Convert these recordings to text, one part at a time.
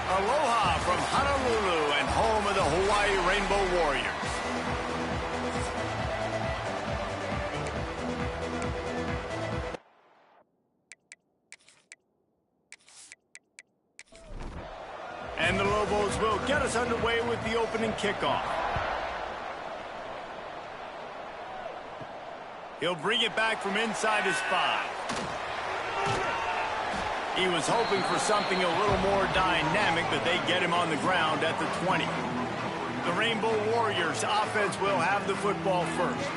Aloha from Honolulu and home of the Hawaii Rainbow Warriors. And the Lobos will get us underway with the opening kickoff. He'll bring it back from inside his 5. He was hoping for something a little more dynamic, but they get him on the ground at the 20. The Rainbow Warriors offense will have the football first.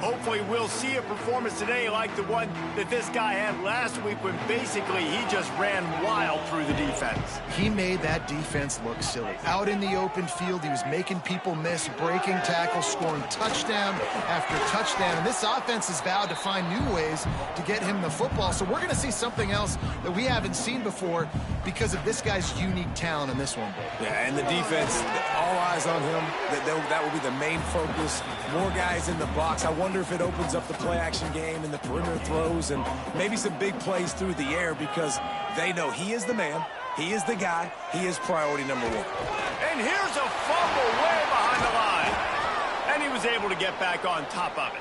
Hopefully we'll see a performance today like the one that this guy had last week when basically he just ran wild through the defense. He made that defense look silly. Out in the open field, he was making people miss, breaking tackles, scoring touchdown after touchdown. And this offense has vowed to find new ways to get him the football. So we're going to see something else that we haven't seen before because of this guy's unique talent in this one. Yeah, and the defense, all eyes on him. That will be the main focus. More guys in the box. I wonder if it opens up the play-action game and the perimeter throws and maybe some big plays through the air because they know he is the man, he is the guy, he is priority number 1. And here's a fumble way behind the line. And he was able to get back on top of it.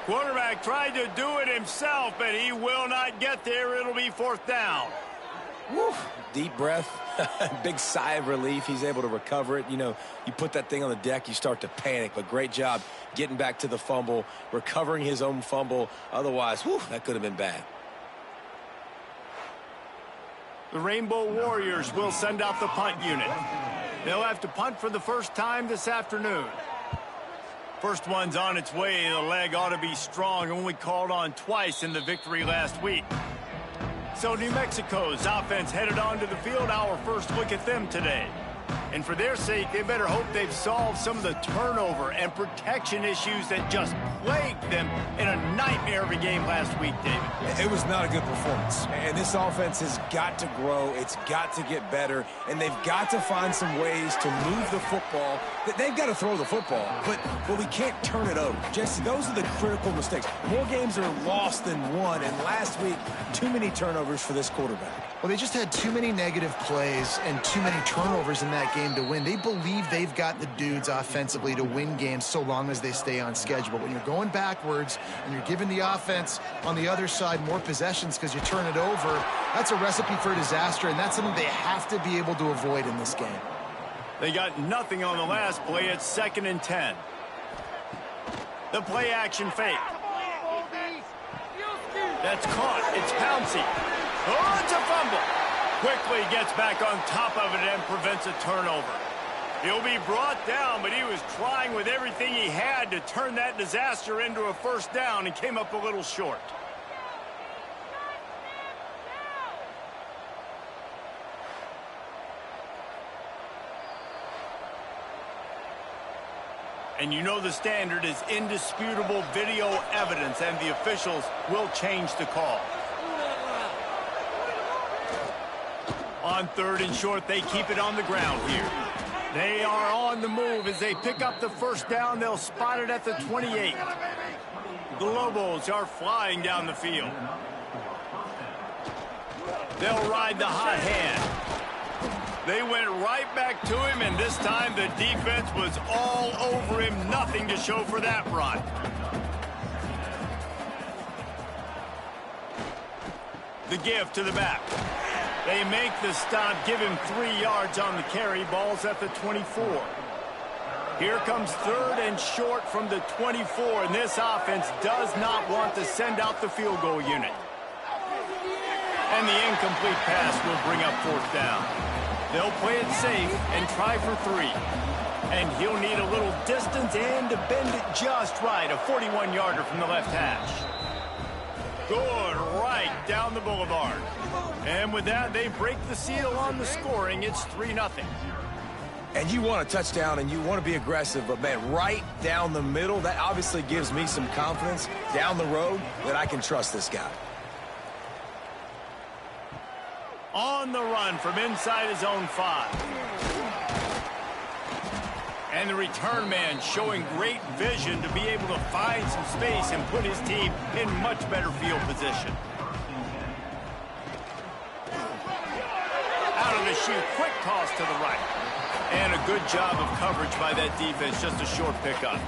Quarterback tried to do it himself, but he will not get there. It'll be 4th down. Woo. Deep breath, big sigh of relief. He's able to recover it. You know, you put that thing on the deck, you start to panic, but great job getting back to the fumble, recovering his own fumble. Otherwise, whew, that could have been bad. The Rainbow Warriors will send out the punt unit. They'll have to punt for the first time this afternoon. First one's on its way. The leg ought to be strong, only called on twice in the victory last week. So New Mexico's offense headed onto the field. Our first look at them today. And for their sake, they better hope they've solved some of the turnover and protection issues that just plagued them in a nightmare of a game last week, David. It was not a good performance. And this offense has got to grow. It's got to get better. And they've got to find some ways to move the football. They've got to throw the football, but we can't turn it over. Jesse, those are the critical mistakes. More games are lost than won. And last week, too many turnovers for this quarterback. Well, they just had too many negative plays and too many turnovers in that game to win. They believe they've got the dudes offensively to win games so long as they stay on schedule. But when you're going backwards and you're giving the offense on the other side more possessions because you turn it over, that's a recipe for disaster, and that's something they have to be able to avoid in this game. They got nothing on the last play. It's 2nd and 10. The play action fake. That's caught. It's Pouncey. Oh, it's a fumble. Quickly gets back on top of it and prevents a turnover. He'll be brought down, but he was trying with everything he had to turn that disaster into a first down and came up a little short. And you know the standard is indisputable video evidence, and the officials will change the call. On 3rd and short, they keep it on the ground here. They are on the move as they pick up the first down. They'll spot it at the 28. The Lobos are flying down the field. They'll ride the hot hand. They went right back to him, and this time the defense was all over him. Nothing to show for that run. The give to the back. They make the stop, give him 3 yards on the carry. Ball's at the 24. Here comes 3rd and short from the 24, and this offense does not want to send out the field goal unit. And the incomplete pass will bring up 4th down. They'll play it safe and try for 3. And he'll need a little distance and to bend it just right. A 41-yarder from the left hash. Good right down the boulevard. And with that, they break the seal on the scoring. It's 3-0. And you want a touchdown and you want to be aggressive, but man, right down the middle, that obviously gives me some confidence down the road that I can trust this guy. On the run from inside his own 5. And the return man showing great vision to be able to find some space and put his team in much better field position. Out of the shoot. Quick toss to the right. And a good job of coverage by that defense. Just a short pickup.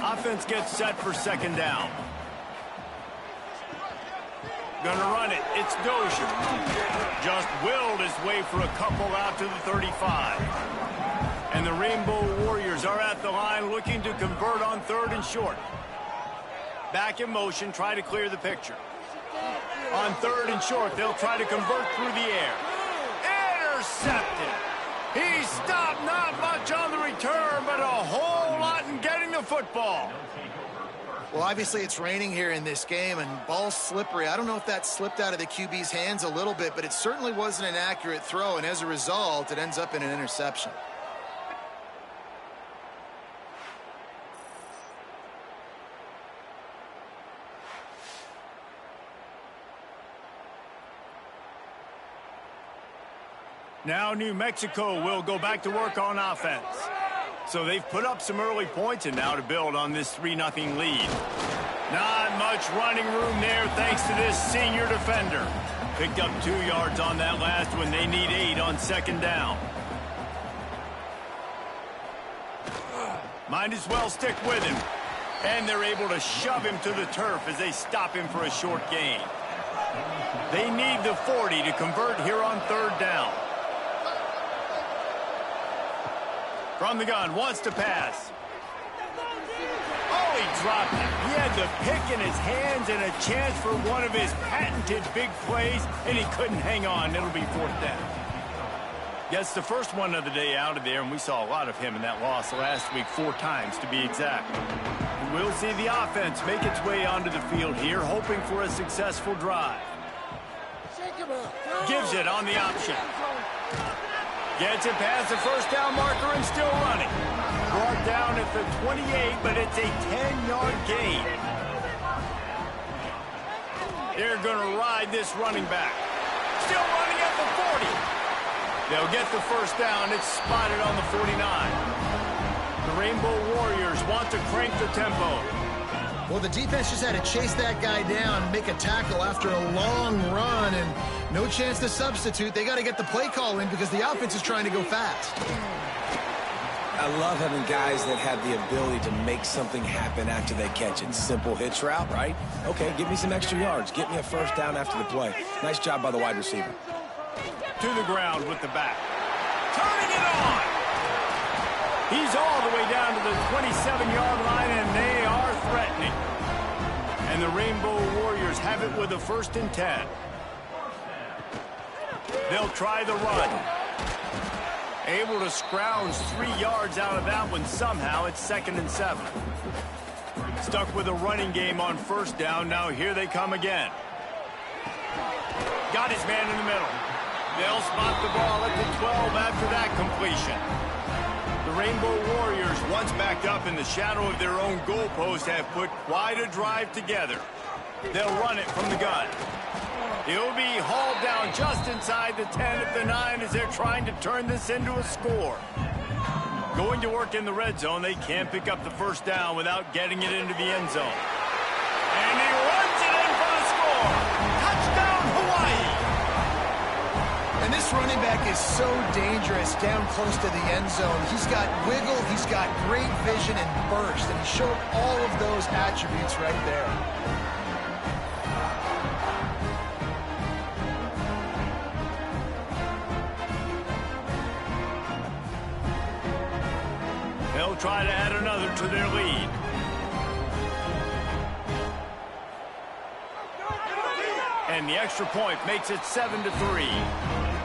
Offense gets set for second down. Gonna run it. It's Dozier. Just willed his way for a couple out to the 35. And the Rainbow Warriors are at the line looking to convert on third and short. Back in motion, try to clear the picture. On third and short, they'll try to convert through the air. Intercepted. He stopped, not much on the return, but a whole lot in getting the football. Well, obviously it's raining here in this game, and ball's slippery. I don't know if that slipped out of the QB's hands a little bit, but it certainly wasn't an accurate throw, and as a result, it ends up in an interception. Now New Mexico will go back to work on offense. So they've put up some early points, and now to build on this 3-0 lead. Not much running room there thanks to this senior defender. Picked up 2 yards on that last one. They need 8 on second down. Might as well stick with him. And they're able to shove him to the turf as they stop him for a short gain. They need the 40 to convert here on third down. From the gun, wants to pass. Oh, he dropped it. He had the pick in his hands and a chance for one of his patented big plays, and he couldn't hang on. It'll be fourth down. Gets the first one of the day out of there, and we saw a lot of him in that loss last week, 4 times to be exact. We'll see the offense make its way onto the field here, hoping for a successful drive. Gives it on the option. Gets it past the first down marker and still running. Brought down at the 28, but it's a 10-yard gain. They're going to ride this running back. Still running at the 40. They'll get the first down. It's spotted on the 49. The Rainbow Warriors want to crank the tempo. Well, the defense just had to chase that guy down, make a tackle after a long run, and no chance to substitute. They got to get the play call in because the offense is trying to go fast. I love having guys that have the ability to make something happen after they catch it. Simple hitch route, right? Okay, give me some extra yards. Get me a first down after the play. Nice job by the wide receiver. To the ground with the back. Turning it on. He's all the way down to the 27-yard line, and they are threatening. And the Rainbow Warriors have it with a 1st and 10. They'll try the run. Able to scrounge 3 yards out of that one somehow. It's 2nd and 7. Stuck with a running game on first down. Now here they come again. Got his man in the middle. They'll spot the ball at the 12 after that completion. The Rainbow Warriors, once backed up in the shadow of their own goalpost, have put quite a drive together. They'll run it from the gun. He'll be hauled down just inside the 10 at the 9 as they're trying to turn this into a score. Going to work in the red zone, they can't pick up the first down without getting it into the end zone. And he runs it in for the score. Touchdown, Hawaii! And this running back is so dangerous down close to the end zone. He's got wiggle, he's got great vision and burst, and he showed all of those attributes right there. They'll try to add another to their lead. And the extra point makes it 7-3.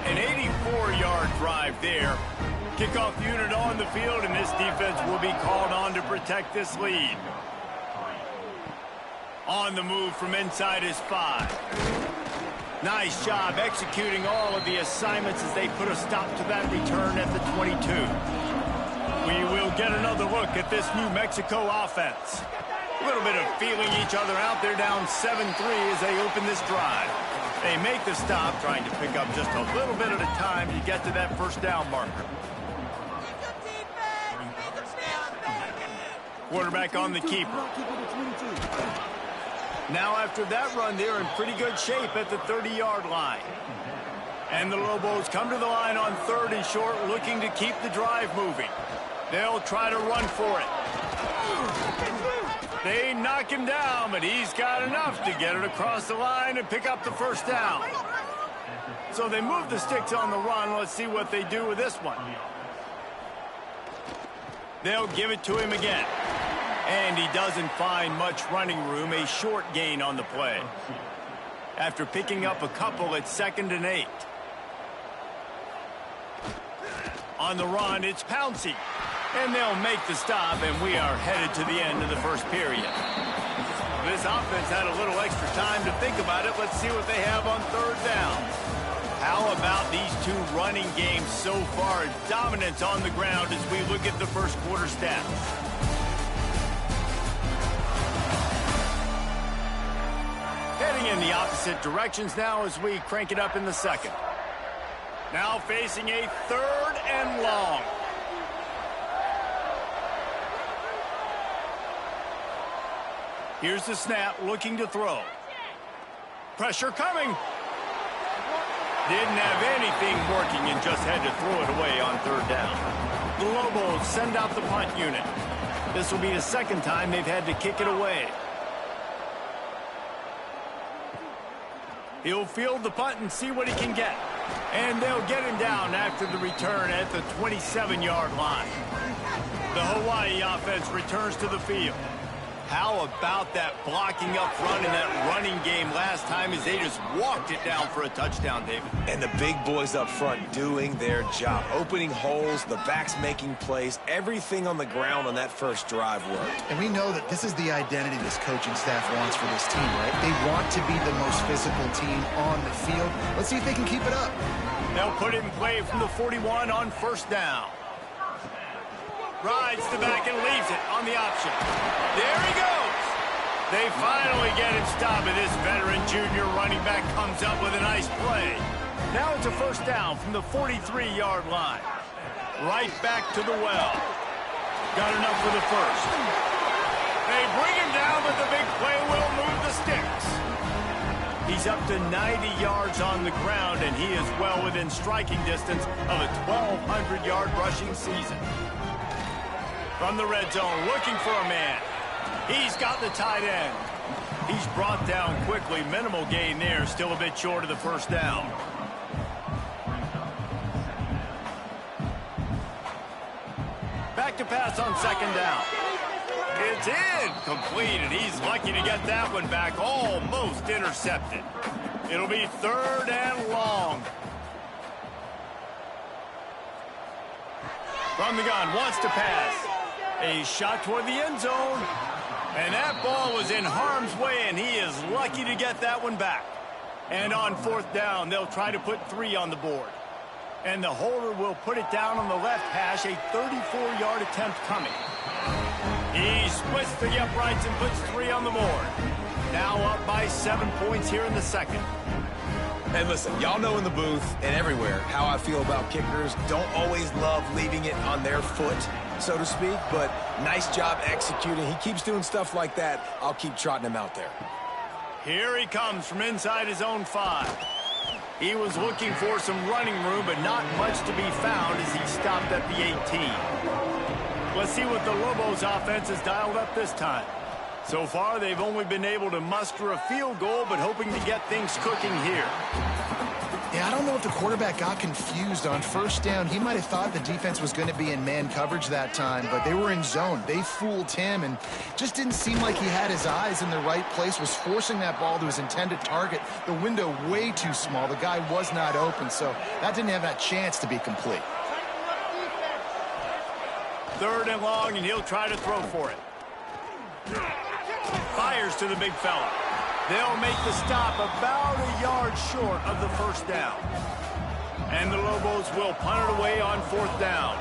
An 84-yard drive there. Kickoff unit on the field, and this defense will be called on to protect this lead. On the move from inside his 5. Nice job executing all of the assignments as they put a stop to that return at the 22. We will get another look at this New Mexico offense. A little bit of feeling each other out. They're down 7-3 as they open this drive. They make the stop, trying to pick up just a little bit at a time to get to that first down marker. Quarterback on the keeper. Now after that run, they're in pretty good shape at the 30-yard line. And the Lobos come to the line on 3rd and short, looking to keep the drive moving. They'll try to run for it. They knock him down, but he's got enough to get it across the line and pick up the first down. So they move the sticks on the run. Let's see what they do with this one. They'll give it to him again. And he doesn't find much running room, a short gain on the play. After picking up a couple at 2nd and 8. On the run, it's Pouncey. And they'll make the stop, and we are headed to the end of the first period. This offense had a little extra time to think about it. Let's see what they have on 3rd down. How about these two running games so far? Dominance on the ground as we look at the first quarter stats. Heading in the opposite directions now as we crank it up in the second. Now facing a 3rd and long. Here's the snap, looking to throw. Pressure coming. Didn't have anything working and just had to throw it away on 3rd down. The Lobos send out the punt unit. This will be the 2nd time they've had to kick it away. He'll field the punt and see what he can get. And they'll get him down after the return at the 27-yard line. The Hawaii offense returns to the field. How about that blocking up front in that running game last time as they just walked it down for a touchdown, David? And the big boys up front doing their job. Opening holes, the backs making plays, everything on the ground on that first drive worked. And we know that this is the identity this coaching staff wants for this team, right? They want to be the most physical team on the field. Let's see if they can keep it up. They'll put it in play from the 41 on 1st down. Rides the back and leaves it on the option. There he goes. They finally get him stopped, and this veteran junior running back comes up with a nice play. Now it's a 1st down from the 43-yard line. Right back to the well. Got enough for the first. They bring him down, but the big play will move the sticks. He's up to 90 yards on the ground, and he is well within striking distance of a 1,200-yard rushing season. From the red zone, looking for a man. He's got the tight end. He's brought down quickly. Minimal gain there, still a bit short of the 1st down. Back to pass on 2nd down. It's incomplete, and he's lucky to get that one back. Almost intercepted. It'll be 3rd and long. From the gun, wants to pass. A shot toward the end zone. And that ball was in harm's way, and he is lucky to get that one back. And on 4th down, they'll try to put 3 on the board. And the holder will put it down on the left hash, a 34-yard attempt coming. He splits the uprights and puts 3 on the board. Now up by 7 points here in the second. And listen, y'all know in the booth and everywhere how I feel about kickers. Don't always love leaving it on their foot, so to speak, but nice job executing. He keeps doing stuff like that. I'll keep trotting him out there. Here he comes from inside his own 5. He was looking for some running room, but not much to be found as he stopped at the 18. Let's see what the Lobos offense has dialed up this time. So far, they've only been able to muster a field goal, but hoping to get things cooking here. Yeah, I don't know if the quarterback got confused on 1st down. He might have thought the defense was going to be in man coverage that time, but they were in zone. They fooled him and just didn't seem like he had his eyes in the right place, was forcing that ball to his intended target. The window way too small. The guy was not open, so that didn't have that chance to be complete. 3rd and long, and he'll try to throw for it. Fires to the big fella. They'll make the stop about a yard short of the 1st down. And the Lobos will punt it away on 4th down.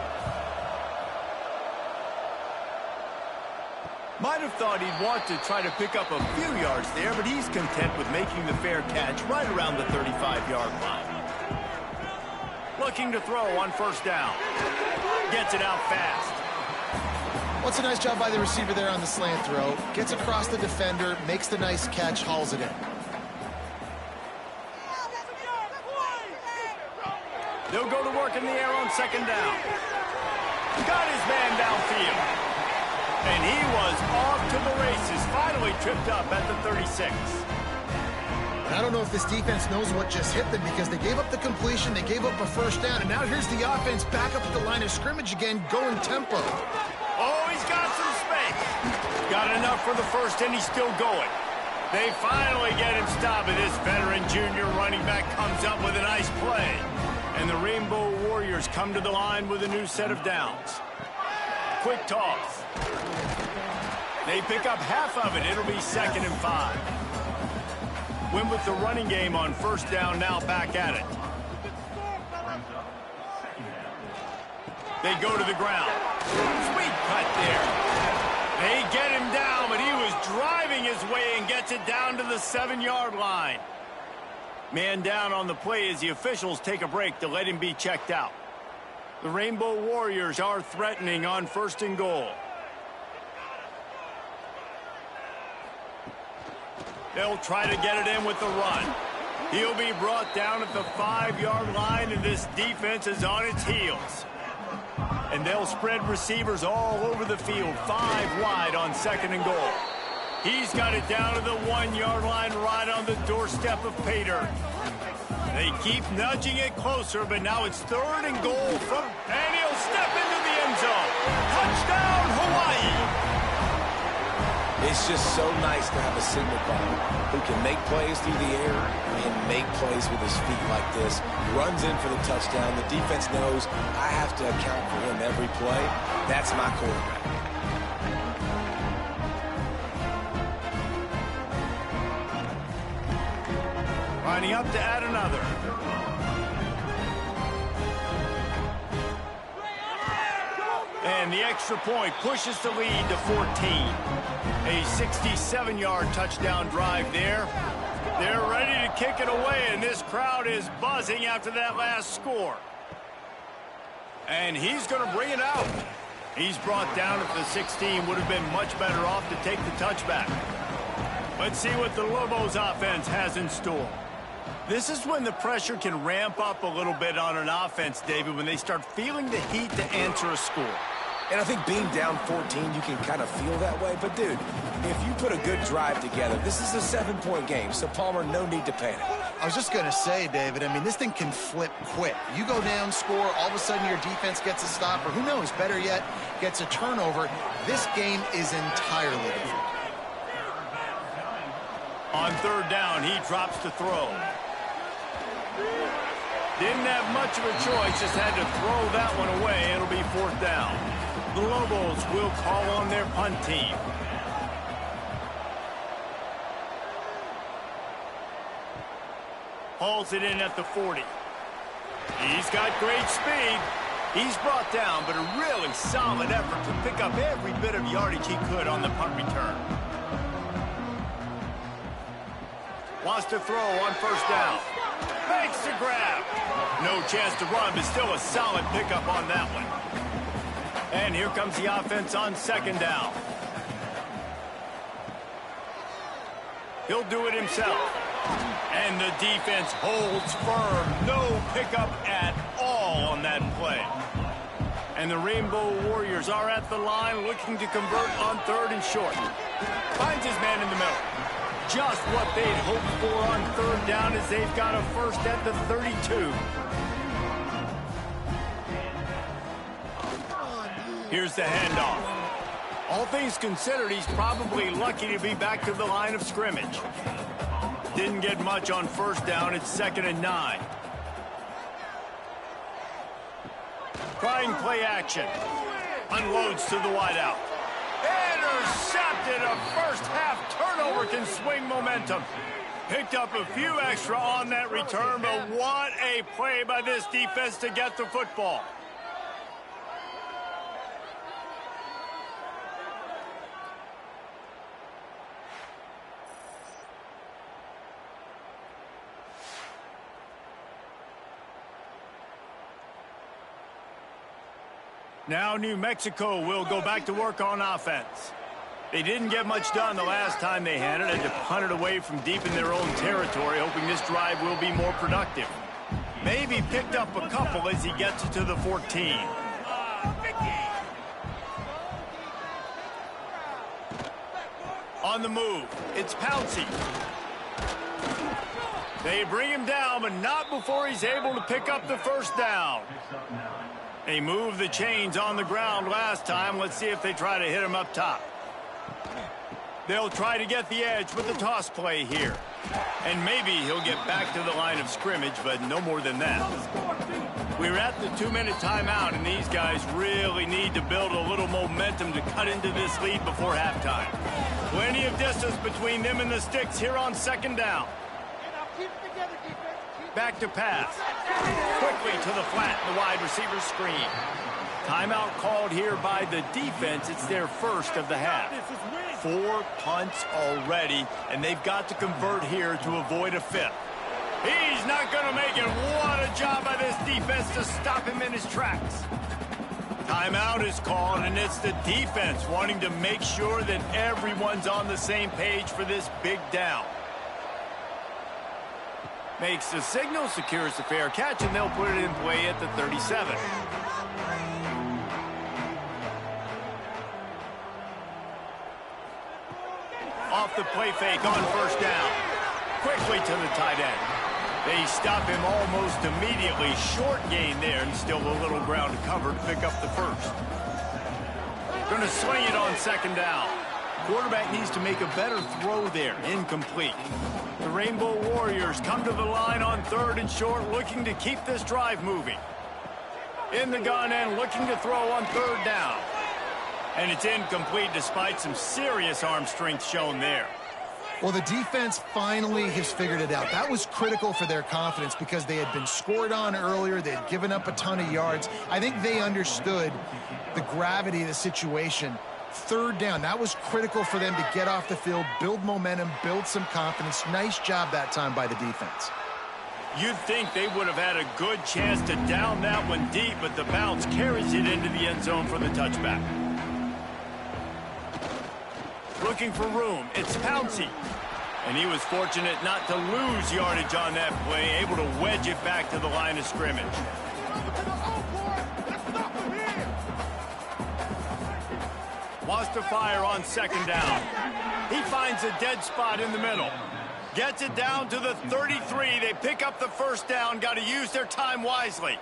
Might have thought he'd want to try to pick up a few yards there, but he's content with making the fair catch right around the 35-yard line. Looking to throw on 1st down. Gets it out fast. Well, it's a nice job by the receiver there on the slant throw. Gets across the defender, makes the nice catch, hauls it in. They'll go to work in the air on second down. Got his man downfield. And he was off to the races, finally tripped up at the 36. I don't know if this defense knows what just hit them because they gave up the completion, they gave up a first down, and now here's the offense back up at the line of scrimmage again, going tempo. Oh, he's got some space. Got enough for the first, and he's still going. They finally get him stopped, and this veteran junior running back comes up with a nice play. And the Rainbow Warriors come to the line with a new set of downs. Quick toss. They pick up half of it. It'll be 2nd and 5. Win with the running game on first down, now back at it. They go to the ground. Sweet cut there. They get him down, but he was driving his way and gets it down to the 7-yard line. Man down on the play as the officials take a break to let him be checked out. The Rainbow Warriors are threatening on 1st and goal. They'll try to get it in with the run. He'll be brought down at the 5-yard line, and this defense is on its heels. And they'll spread receivers all over the field, 5 wide on 2nd and goal. He's got it down to the 1-yard line right on the doorstep of Pater. They keep nudging it closer, but now it's 3rd and goal and he'll step into the end zone. Touchdown, Hawaii! It's just so nice to have a signal caller who can make plays through the air and make plays with his feet like this. Runs in for the touchdown. The defense knows I have to account for him every play. That's my quarterback. Lining up to add another. And the extra point pushes the lead to 14. A 67-yard touchdown drive there. They're ready to kick it away, and this crowd is buzzing after that last score. And he's going to bring it out. He's brought down at the 16. Would have been much better off to take the touchback. Let's see what the Lobos offense has in store. This is when the pressure can ramp up a little bit on an offense, David, when they start feeling the heat to answer a score. And I think being down 14, you can kind of feel that way. But, dude, if you put a good drive together, this is a 7-point game. So, Palmer, no need to panic. I was just going to say, David, I mean, this thing can flip quick. You go down, score, all of a sudden your defense gets a stop, or who knows, better yet, gets a turnover. This game is entirely different. On 3rd down, he drops to throw. Didn't have much of a choice, just had to throw that one away. It'll be 4th down. The Lobos will call on their punt team. Hauls it in at the 40. He's got great speed. He's brought down, but a really solid effort to pick up every bit of yardage he could on the punt return. Wants to throw on 1st down. Makes the grab. No chance to run, but still a solid pickup on that one. And here comes the offense on 2nd down. He'll do it himself. And the defense holds firm. No pickup at all on that play. And the Rainbow Warriors are at the line looking to convert on 3rd and short. Finds his man in the middle. Just what they'd hoped for on 3rd down as they've got a first at the 32. Here's the handoff. All things considered, he's probably lucky to be back to the line of scrimmage. Didn't get much on 1st down. It's 2nd and 9. Trying play action. Unloads to the wideout. Intercepted. A first-half turnover can swing momentum. Picked up a few extra on that return, but what a play by this defense to get the football. Now New Mexico will go back to work on offense. They didn't get much done the last time they had to punt it away from deep in their own territory, hoping this drive will be more productive. Maybe picked up a couple as he gets it to the 14. On the move, it's Pouncey. They bring him down, but not before he's able to pick up the first down. They moved the chains on the ground last time. Let's see if they try to hit him up top. They'll try to get the edge with the toss play here. And maybe he'll get back to the line of scrimmage, but no more than that. We're at the 2-minute timeout, and these guys really need to build a little momentum to cut into this lead before halftime. Plenty of distance between them and the sticks here on second down. Back to pass. Quickly to the flat, the wide receiver screen. Timeout called here by the defense. It's their first of the half. 4 punts already, and they've got to convert here to avoid a fifth. He's not going to make it. What a job by this defense to stop him in his tracks. Timeout is called, and it's the defense wanting to make sure that everyone's on the same page for this big down. Makes the signal, secures the fair catch, and they'll put it in play at the 37. Off the play fake on first down. Quickly to the tight end. They stop him almost immediately. Short gain there, and still a little ground to cover to pick up the first. Going to swing it on second down. Quarterback needs to make a better throw there. Incomplete. The Rainbow Warriors come to the line on 3rd and short, looking to keep this drive moving. In the gun and looking to throw on 3rd down. And it's incomplete despite some serious arm strength shown there. Well, the defense finally has figured it out. That was critical for their confidence because they had been scored on earlier. They had given up a ton of yards. I think they understood the gravity of the situation. 3rd down, that was critical for them to get off the field, build momentum, build some confidence. Nice job that time by the defense. You'd think they would have had a good chance to down that one deep, but the bounce carries it into the end zone for the touchback. Looking for room, it's Pouncey. And he was fortunate not to lose yardage on that play, able to wedge it back to the line of scrimmage. Wants to fire on second down. He finds a dead spot in the middle. Gets it down to the 33. They pick up the first down. Got to use their time wisely.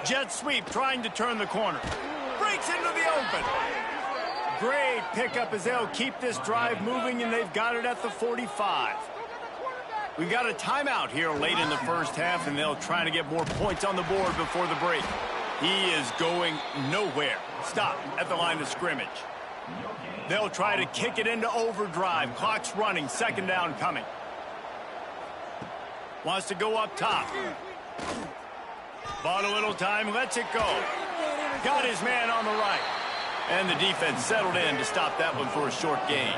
Jet sweep trying to turn the corner. Breaks into the open. Great pickup as they'll keep this drive moving, and they've got it at the 45. We've got a timeout here late in the first half, and they'll try to get more points on the board before the break. He is going nowhere. Stop at the line of scrimmage. They'll try to kick it into overdrive. Clock's running. Second down coming. Wants to go up top. Bought a little time. Lets it go. Got his man on the right. And the defense settled in to stop that one for a short gain.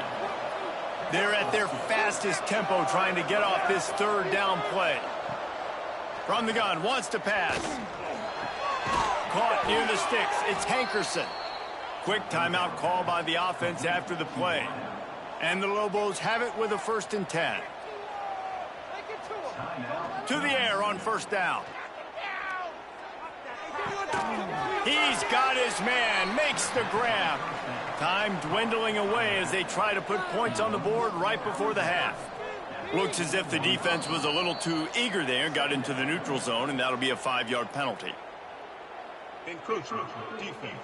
They're at their fastest tempo trying to get off this 3rd down play. From the gun, wants to pass. Caught near the sticks. It's Hankerson. Quick timeout call by the offense after the play. And the Lobos have it with a 1st and 10. To the air on first down. He's got his man, makes the grab. Time dwindling away as they try to put points on the board right before the half. Looks as if the defense was a little too eager there, got into the neutral zone, and that'll be a 5-yard penalty. Encroachment, defense.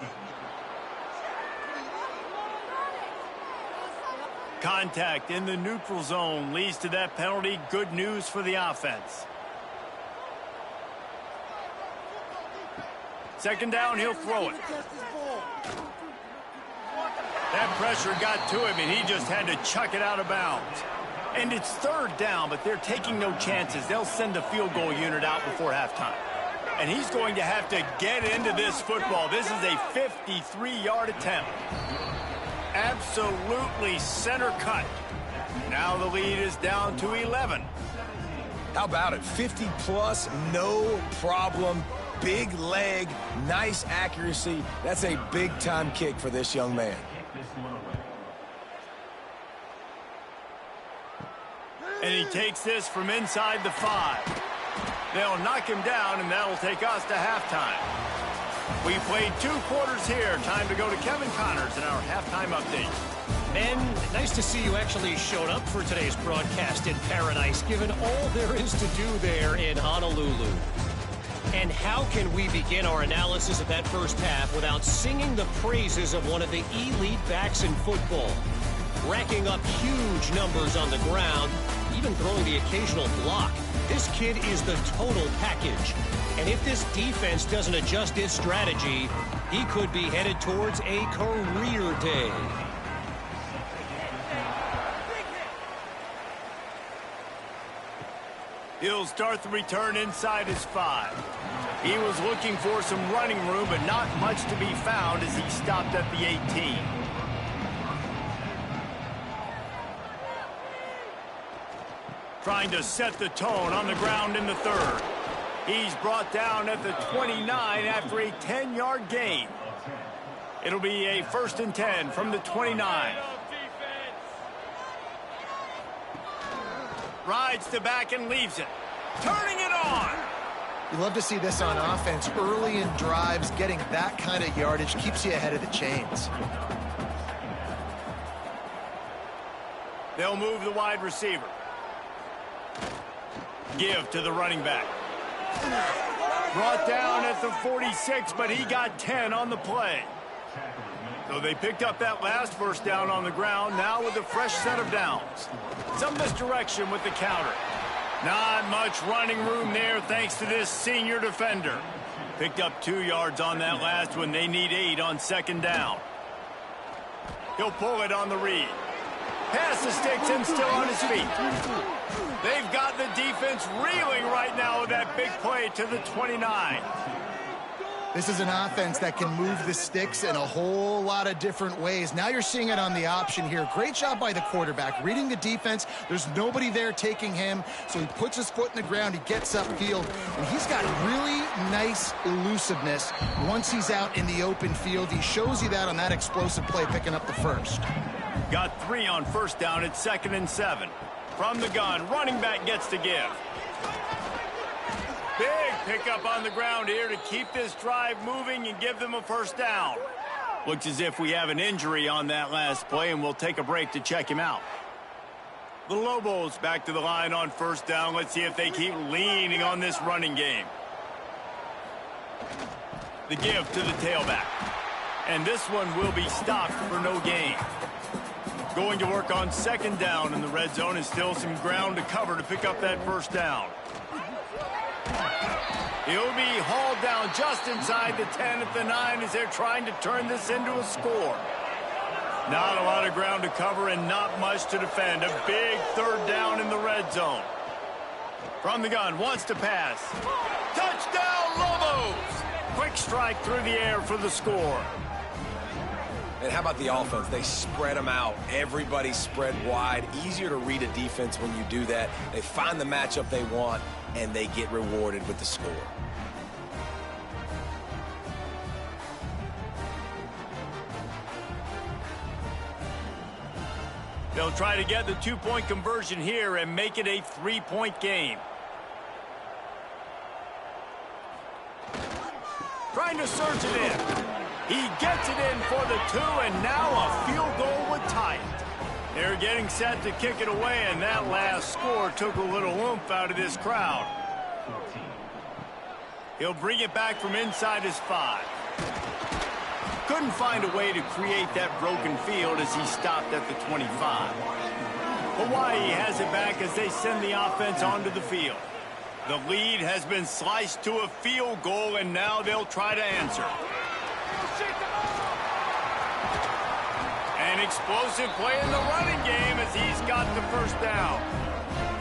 Contact in the neutral zone leads to that penalty. Good news for the offense. Second down, he'll throw it. That pressure got to him, and he just had to chuck it out of bounds. And it's 3rd down, but they're taking no chances. They'll send the field goal unit out before halftime. And he's going to have to get into this football. This is a 53-yard attempt. Absolutely center cut. Now the lead is down to 11. How about it? 50-plus, no problem. Big leg, nice accuracy. That's a big-time kick for this young man. And he takes this from inside the 5. They'll knock him down, and that'll take us to halftime. We played 2 quarters here. Time to go to Kevin Connors in our halftime update. Ben, nice to see you actually showed up for today's broadcast in paradise, given all there is to do there in Honolulu. And how can we begin our analysis of that first half without singing the praises of one of the elite backs in football? Racking up huge numbers on the ground, even throwing the occasional block. This kid is the total package. And if this defense doesn't adjust its strategy, he could be headed towards a career day. He'll start the return inside his 5. He was looking for some running room, but not much to be found as he stopped at the 18. Trying to set the tone on the ground in the 3rd. He's brought down at the 29 after a 10-yard gain. It'll be a 1st and 10 from the 29. Rides the back and leaves it. Turning it on. You love to see this on offense. Early in drives, getting that kind of yardage keeps you ahead of the chains. They'll move the wide receiver. Give to the running back. Brought down at the 46, but he got 10 on the play. So they picked up that last first down on the ground, now with a fresh set of downs. Some misdirection with the counter. Not much running room there thanks to this senior defender. Picked up 2 yards on that last one. They need 8 on 2nd down. He'll pull it on the read. Pass the sticks and still on his feet. They've got the defense reeling right now with that big play to the 29. This is an offense that can move the sticks in a whole lot of different ways. Now you're seeing it on the option here. Great job by the quarterback. Reading the defense. There's nobody there taking him, so he puts his foot in the ground. He gets upfield, and he's got really nice elusiveness once he's out in the open field. He shows you that on that explosive play, picking up the 1st. Got 3 on 1st down at 2nd and 7. From the gun, running back gets to give. Big pickup on the ground here to keep this drive moving and give them a 1st down. Looks as if we have an injury on that last play, and we'll take a break to check him out. The Lobos back to the line on 1st down. Let's see if they keep leaning on this running game. The give to the tailback. And this one will be stopped for no gain. Going to work on 2nd down in the red zone, and still some ground to cover to pick up that 1st down. He'll be hauled down just inside the 10 at the 9 as they're trying to turn this into a score. Not a lot of ground to cover and not much to defend. A big 3rd down in the red zone. From the gun, wants to pass. Touchdown, Lobos! Quick strike through the air for the score. And how about the offense? They spread them out. Everybody spread wide. Easier to read a defense when you do that. They find the matchup they want, and they get rewarded with the score. They'll try to get the 2-point conversion here and make it a 3-point game. Trying to surge it in. He gets it in for the 2, and now a field goal would tie it. They're getting set to kick it away, and that last score took a little oomph out of this crowd. He'll bring it back from inside his 5. Couldn't find a way to create that broken field as he stopped at the 25. Hawaii has it back as they send the offense onto the field. The lead has been sliced to a field goal, and now they'll try to answer. An explosive play in the running game as he's got the 1st down.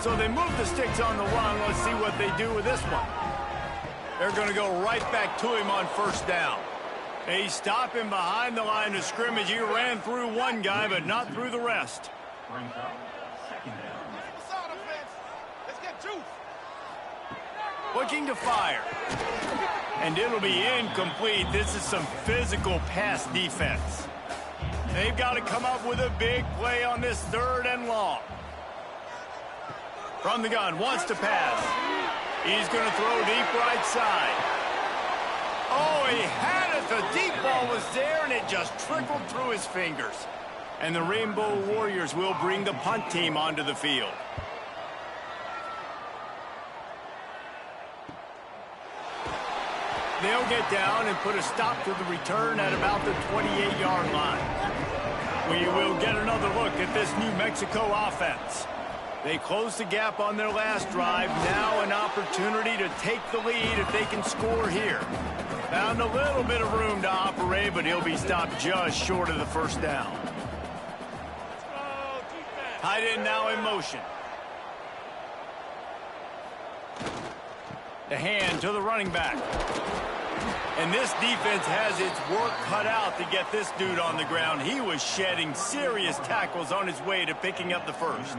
So they move the sticks on the run. Let's see what they do with this one. They're going to go right back to him on 1st down. They stop him behind the line of scrimmage. He ran through one guy, but not through the rest. Looking to fire. And it'll be incomplete. This is some physical pass defense. They've got to come up with a big play on this 3rd and long. From the gun, wants to pass. He's going to throw deep right side. Oh, he had it. The deep ball was there, and it just trickled through his fingers. And the Rainbow Warriors will bring the punt team onto the field. They'll get down and put a stop to the return at about the 28-yard line. We will get another look at this New Mexico offense. They closed the gap on their last drive. Now an opportunity to take the lead if they can score here. Found a little bit of room to operate, but he'll be stopped just short of the first down. Tight end now in motion. The hand to the running back. And this defense has its work cut out to get this dude on the ground. He was shedding serious tackles on his way to picking up the first.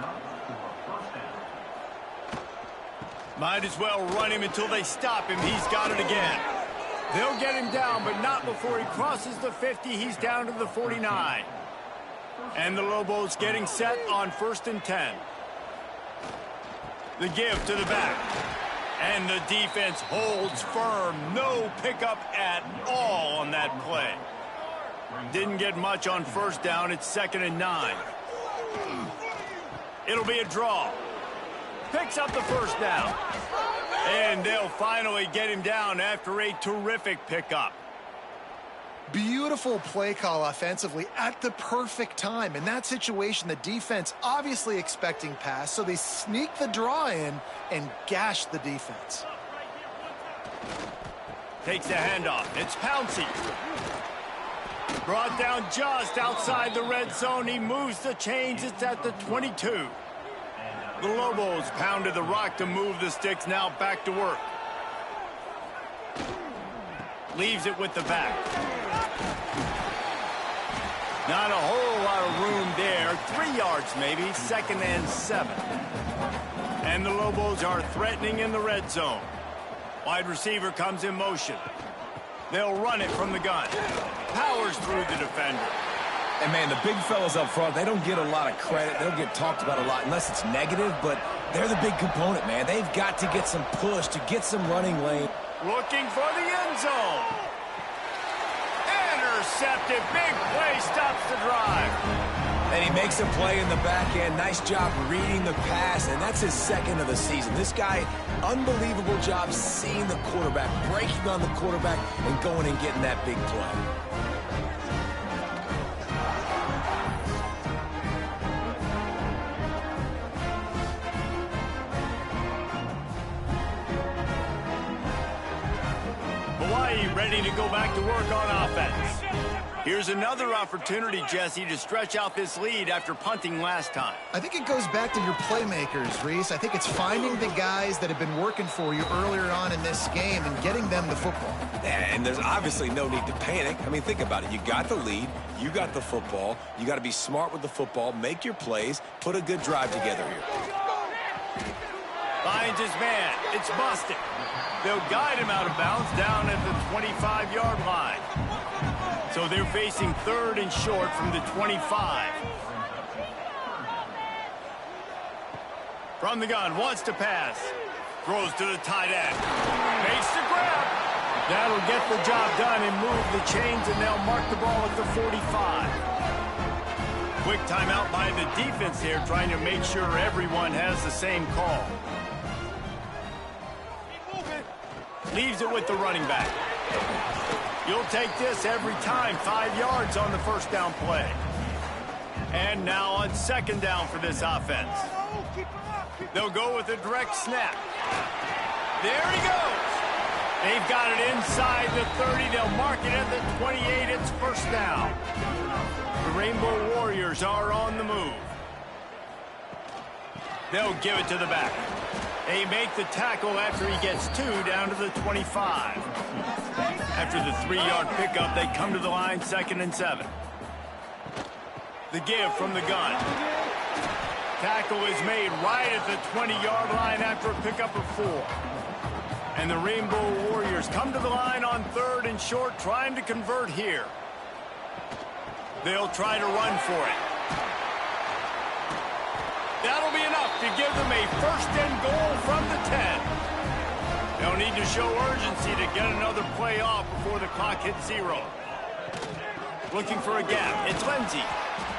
Might as well run him until they stop him. He's got it again. They'll get him down, but not before he crosses the 50. He's down to the 49. And the Lobos getting set on 1st and 10. The give to the back. And the defense holds firm. No pickup at all on that play. Didn't get much on first down. It's 2nd and 9. It'll be a draw. Picks up the first down. And they'll finally get him down after a terrific pickup. Beautiful play call offensively at the perfect time. In that situation, the defense obviously expecting pass, so they sneak the draw in and gash the defense. Takes the handoff. It's Pouncey. Brought down just outside the red zone. He moves the chains. It's at the 22. The Lobos pounded the rock to move the sticks. Now back to work. Leaves it with the back. Not a whole lot of room there. 3 yards maybe. 2nd and 7. And the Lobos are threatening in the red zone. Wide receiver comes in motion. They'll run it from the gun. Powers through the defender. And, man, the big fellas up front, they don't get a lot of credit. They don't get talked about a lot unless it's negative, but they're the big component, man. They've got to get some push to get some running lane. Looking for the end zone. Intercepted. Big play stops the drive. And he makes a play in the back end. Nice job reading the pass, and that's his 2nd of the season. This guy, unbelievable job seeing the quarterback, breaking on the quarterback, and going and getting that big play. Ready to go back to work on offense. Here's another opportunity, Jesse, to stretch out this lead after punting last time. I think it goes back to your playmakers, Reese. I think it's finding the guys that have been working for you earlier on in this game and getting them the football. And there's obviously no need to panic. I mean, think about it. You got the lead. You got the football. You got to be smart with the football. Make your plays. Put a good drive together here. Finds his man. It's busted. They'll guide him out of bounds down at the 25-yard line. So they're facing 3rd and short from the 25. From the gun, wants to pass. Throws to the tight end. Makes the grab. That'll get the job done and move the chains, and they'll mark the ball at the 45. Quick timeout by the defense here, trying to make sure everyone has the same call. Leaves it with the running back. You'll take this every time. 5 yards on the first down play. And now on 2nd down for this offense. They'll go with a direct snap. There he goes. They've got it inside the 30. They'll mark it at the 28. It's 1st down. The Rainbow Warriors are on the move. They'll give it to the back. They make the tackle after he gets 2 down to the 25. After the 3-yard pickup, they come to the line 2nd and 7. The give from the gun. Tackle is made right at the 20-yard line after a pickup of 4. And the Rainbow Warriors come to the line on 3rd and short, trying to convert here. They'll try to run for it. That'll be enough to give them a first and goal from the 10. They'll need to show urgency to get another play off before the clock hits 0. Looking for a gap. It's Lindsey.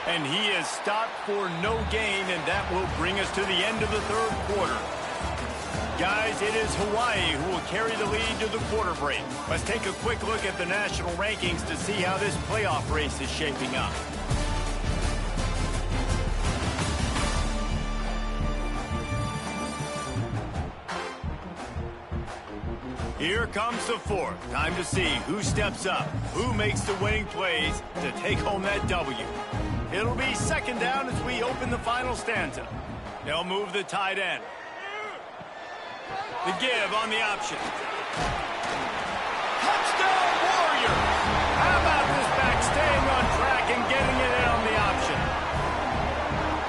And he is stopped for no gain, and that will bring us to the end of the third quarter. Guys, it is Hawaii who will carry the lead to the quarter break. Let's take a quick look at the national rankings to see how this playoff race is shaping up. Here comes the fourth. Time to see who steps up, who makes the winning plays to take home that W. It'll be second down as we open the final stanza. They'll move the tight end. The give on the option. Touchdown, Warrior! How about this back staying on track and getting it in on the option?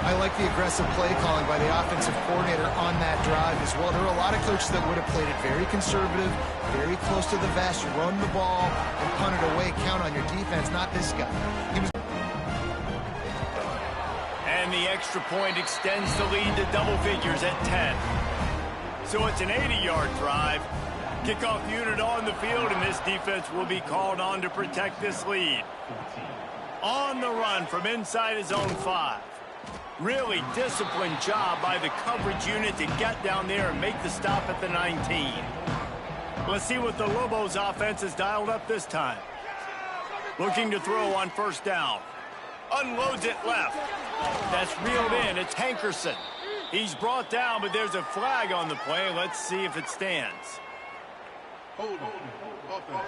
I like the aggressive play calling by the offensive coordinator on that drive as well. There are a lot of coaches that would have played it very conservative, very close to the vest, run the ball, and punt it away. Count on your defense, not this guy. And the extra point extends the lead to double figures at 10. So it's an 80-yard drive. Kickoff unit on the field, and this defense will be called on to protect this lead. On the run from inside his own 5. Really disciplined job by the coverage unit to get down there and make the stop at the 19. Let's see what the Lobos offense has dialed up this time. Looking to throw on first down. Unloads it left. That's reeled in. It's Hankerson. He's brought down, but there's a flag on the play. Let's see if it stands. Hold on. Offense.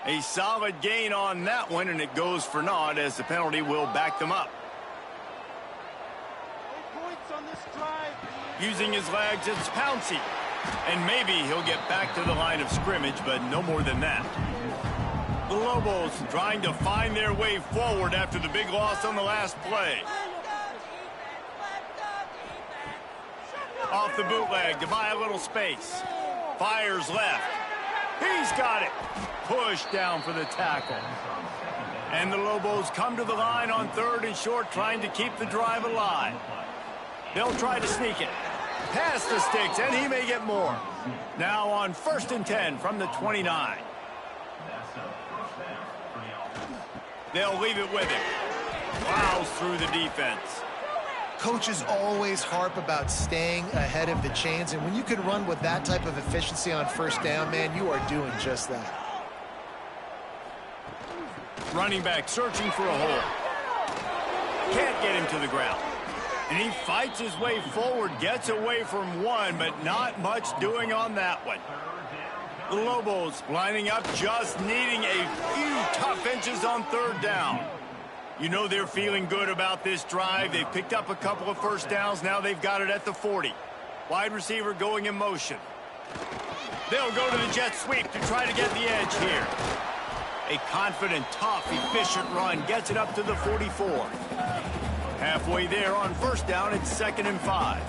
A solid gain on that one, and it goes for naught as the penalty will back them up. Points on this drive. Using his legs, it's Pouncey. And maybe he'll get back to the line of scrimmage, but no more than that. The Lobos trying to find their way forward after the big loss on the last play. Off the bootleg to buy a little space. Fires left. He's got it. Push down for the tackle. And the Lobos come to the line on third and short, trying to keep the drive alive. They'll try to sneak it. Past the sticks, and he may get more. Now on first and 10 from the 29. They'll leave it with him. Plows through the defense. Coaches always harp about staying ahead of the chains, and when you can run with that type of efficiency on first down, man, you are doing just that. Running back searching for a hole. Can't get him to the ground. And he fights his way forward, gets away from one, but not much doing on that one. The Lobos lining up, just needing a few tough inches on third down. You know they're feeling good about this drive. They've picked up a couple of first downs. Now they've got it at the 40. Wide receiver going in motion. They'll go to the jet sweep to try to get the edge here. A confident, tough, efficient run gets it up to the 44. Halfway there on first down, it's 2nd and 5.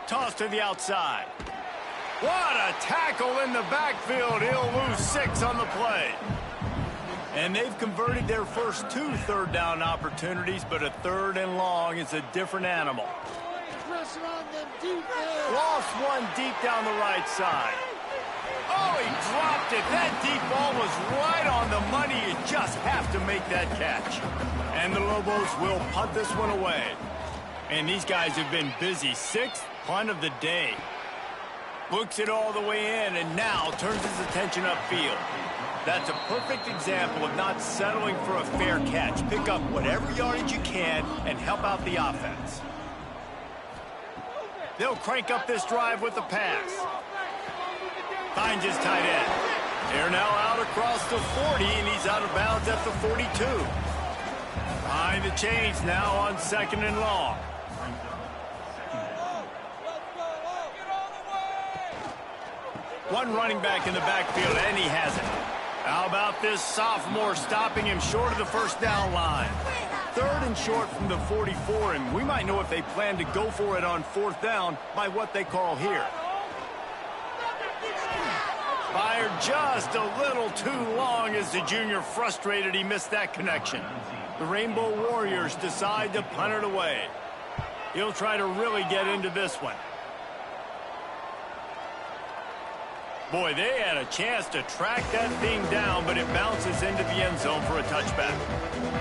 Toss to the outside. What a tackle in the backfield. He'll lose 6 on the play. And they've converted their first 2 third down opportunities, but a 3rd and long is a different animal. Lost one deep down the right side. Oh, he dropped it. That deep ball was right on the money. You just have to make that catch. And the Lobos will punt this one away. And these guys have been busy. 6th punt of the day. Looks it all the way in and now turns his attention upfield. That's a perfect example of not settling for a fair catch. Pick up whatever yardage you can and help out the offense. They'll crank up this drive with the pass. Finds his tight end. They're now out across the 40, and he's out of bounds at the 42. Behind the chains now on 2nd and long. One running back in the backfield, and he has it. How about this sophomore stopping him short of the first down line? 3rd and short from the 44, and we might know if they plan to go for it on 4th down by what they call here. By fired just a little too long as the junior frustrated he missed that connection. The Rainbow Warriors decide to punt it away. He'll try to really get into this one. Boy, they had a chance to track that thing down, but it bounces into the end zone for a touchback.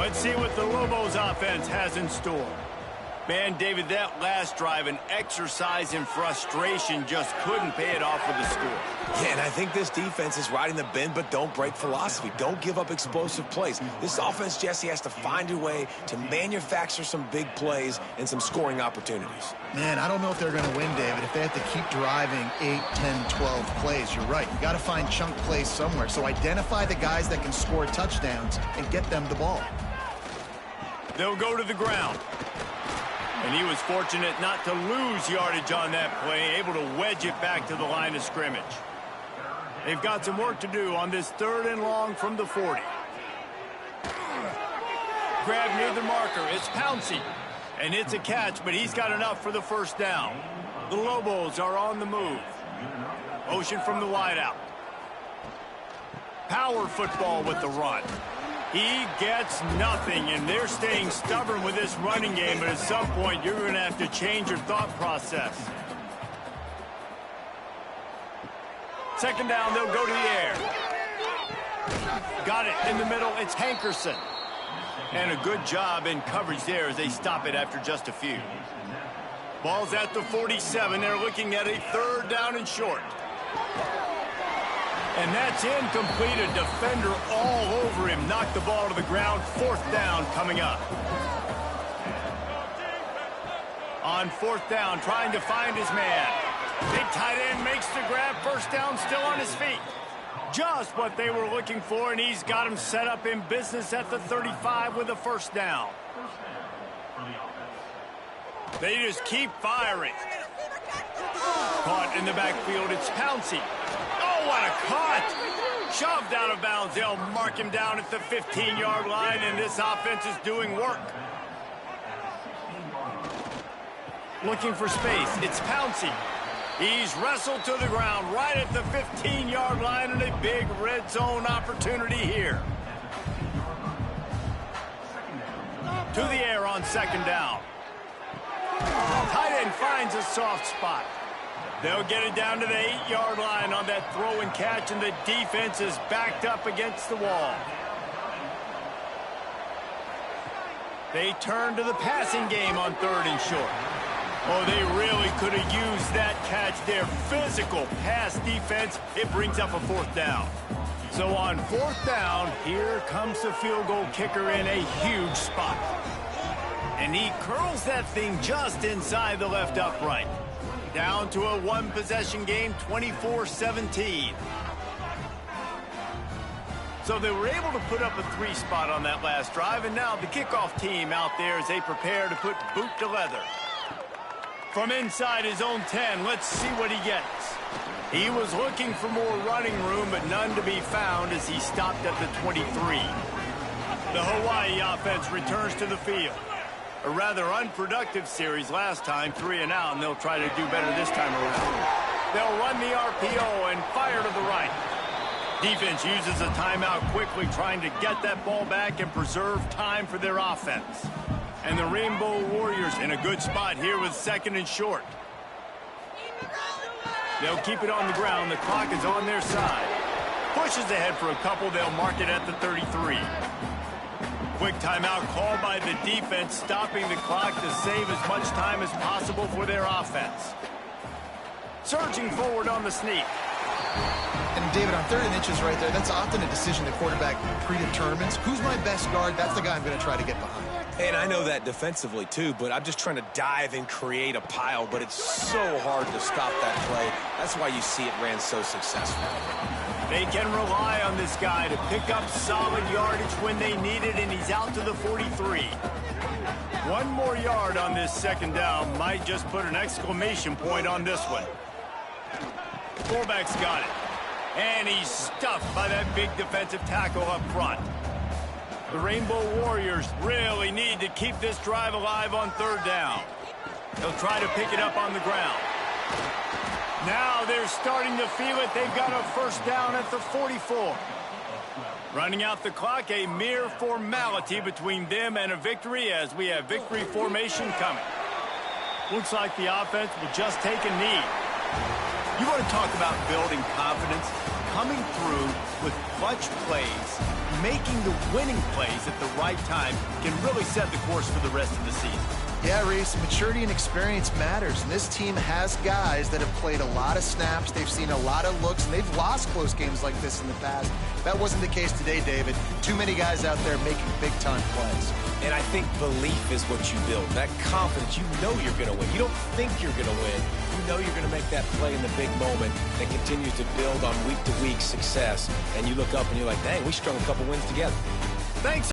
Let's see what the Lobos offense has in store. Man, David, that last drive, an exercise in frustration, just couldn't pay it off with the score. Yeah, and I think this defense is riding the bend but don't break philosophy. Don't give up explosive plays. This offense, Jesse, has to find a way to manufacture some big plays and some scoring opportunities. Man, I don't know if they're going to win, David, if they have to keep driving 8, 10, 12 plays. You're right. You got to find chunk plays somewhere. So identify the guys that can score touchdowns and get them the ball. They'll go to the ground. And he was fortunate not to lose yardage on that play, able to wedge it back to the line of scrimmage. They've got some work to do on this 3rd and long from the 40. Grab near the marker. It's Pouncey. And it's a catch, but he's got enough for the first down. The Lobos are on the move. Motion from the wideout. Power football with the run. He gets nothing, and they're staying stubborn with this running game, but at some point you're going to have to change your thought process. 2nd down, they'll go to the air. Got it in the middle, it's Hankerson. And a good job in coverage there as they stop it after just a few. Ball's at the 47, they're looking at a 3rd down and short. And that's incomplete. A defender all over him. Knocked the ball to the ground. 4th down coming up. On 4th down, trying to find his man. Big tight end makes the grab. 1st down, still on his feet. Just what they were looking for, and he's got him set up in business at the 35 with a 1st down. They just keep firing. Caught in the backfield, it's Pouncey. Oh, what a cut! Shoved out of bounds. They'll mark him down at the 15-yard line, and this offense is doing work. Looking for space. It's Pouncey. He's wrestled to the ground right at the 15-yard line, and a big red zone opportunity here. To the air on 2nd down. Tight end finds a soft spot. They'll get it down to the 8-yard line on that throw and catch, and the defense is backed up against the wall. They turn to the passing game on 3rd and short. Oh, they really could have used that catch there. Physical pass defense. It brings up a 4th down. So on 4th down, here comes the field goal kicker in a huge spot. And he curls that thing just inside the left upright. Down to a 1-possession game, 24-17. So they were able to put up a 3 spot on that last drive, and now the kickoff team out there as they prepare to put boot to leather. From inside his own 10, let's see what he gets. He was looking for more running room, but none to be found as he stopped at the 23. The Hawaii offense returns to the field. A rather unproductive series last time, 3 and out, and they'll try to do better this time around. They'll run the RPO and fire to the right. Defense uses a timeout quickly, trying to get that ball back and preserve time for their offense. And the Rainbow Warriors in a good spot here with 2nd and short. They'll keep it on the ground. The clock is on their side. Pushes ahead for a couple. They'll mark it at the 33. Quick timeout called by the defense, stopping the clock to save as much time as possible for their offense. Surging forward on the sneak. And David, on 3rd and inches right there, that's often a decision the quarterback predetermines. Who's my best guard? That's the guy I'm going to try to get behind. And I know that defensively, too, but I'm just trying to dive and create a pile, but it's so hard to stop that play. That's why you see it ran so successful. They can rely on this guy to pick up solid yardage when they need it, and he's out to the 43. 1 more yard on this 2nd down might just put an exclamation point on this one. Fullback's got it. And he's stuffed by that big defensive tackle up front. The Rainbow Warriors really need to keep this drive alive on 3rd down. They'll try to pick it up on the ground. Now they're starting to feel it. They've got a first down at the 44. Running out the clock, a mere formality between them and a victory as we have victory formation coming. Looks like the offense will just take a knee. You want to talk about building confidence? Coming through with clutch plays, making the winning plays at the right time can really set the course for the rest of the season. Yeah, Reese, maturity and experience matters, and this team has guys that have played a lot of snaps, they've seen a lot of looks, and they've lost close games like this in the past. That wasn't the case today, David. Too many guys out there making big-time plays. And I think belief is what you build. That confidence, you know you're going to win. You don't think you're going to win. You know you're going to make that play in the big moment that continues to build on week-to-week success. And you look up and you're like, dang, we strung a couple wins together. Thanks.